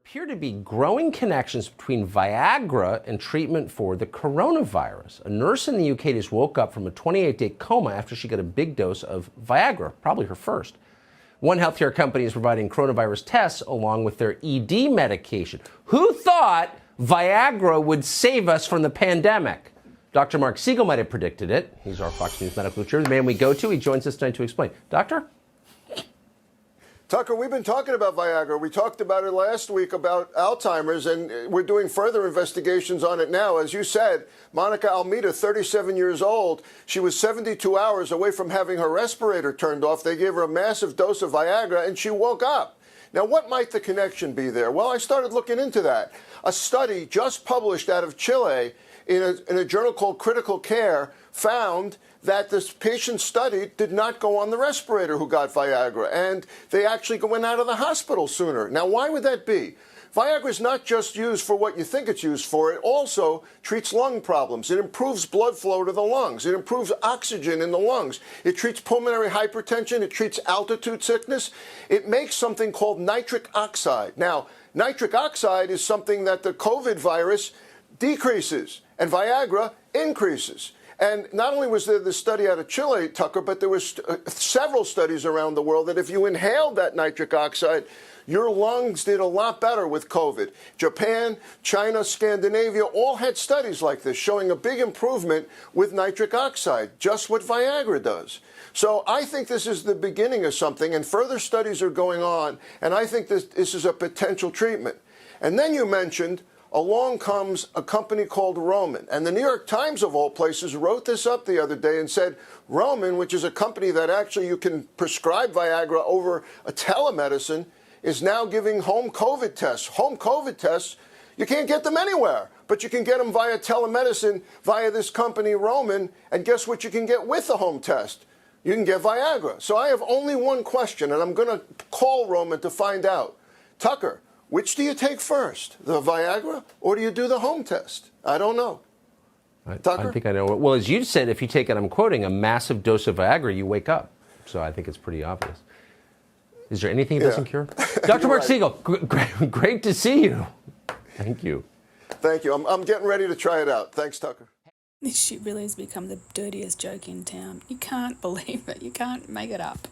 Appear to be growing connections between Viagra and treatment for the coronavirus. A nurse in the UK just woke up from a 28-day coma after she got a big dose of Viagra, probably her first. One healthcare company is providing coronavirus tests along with their ED medication. Who thought Viagra would save us from the pandemic? Dr. Mark Siegel might have predicted it. He's our Fox News medical reporter, the man we go to. He joins us tonight to explain. Doctor? Tucker, we've been talking about Viagra. We talked about it last week about Alzheimer's, and we're doing further investigations on it now. As you said, Monica Almeida, 37 years old, she was 72 hours away from having her respirator turned off. They gave her a massive dose of Viagra, and she woke up. Now, what might the connection be there? Well, I started looking into that. A study just published out of Chile in a journal called Critical Care found that this patient studied did not go on the respirator who got Viagra, and they actually went out of the hospital sooner. Now, why would that be? Viagra is not just used for what you think it's used for. It also treats lung problems. It improves blood flow to the lungs. It improves oxygen in the lungs. It treats pulmonary hypertension. It treats altitude sickness. It makes something called nitric oxide. Now, nitric oxide is something that the COVID virus decreases, and Viagra increases. And not only was there this study out of Chile, Tucker, but there was several studies around the world that if you inhaled that nitric oxide, your lungs did a lot better with COVID. Japan, China, Scandinavia all had studies like this showing a big improvement with nitric oxide, just what Viagra does. So I think this is the beginning of something, and further studies are going on, and I think this is a potential treatment. And then you mentioned along comes a company called Roman. And the New York Times, of all places, wrote this up the other day and said, Roman, which is a company that actually you can prescribe Viagra over a telemedicine, is now giving home COVID tests. Home COVID tests, you can't get them anywhere, but you can get them via telemedicine, via this company, Roman. And guess what you can get with the home test? You can get Viagra. So I have only one question, and I'm going to call Roman to find out. Tucker, which do you take first, the Viagra, or do you do the home test? I don't know. I think I know. Well, as you said, if you take it, I'm quoting, a massive dose of Viagra, you wake up. So I think it's pretty obvious. Is there anything it doesn't cure? Dr. Mark Siegel, great to see you. Thank you. Thank you. I'm getting ready to try it out. Thanks, Tucker. This shit really has become the dirtiest joke in town. You can't believe it. You can't make it up.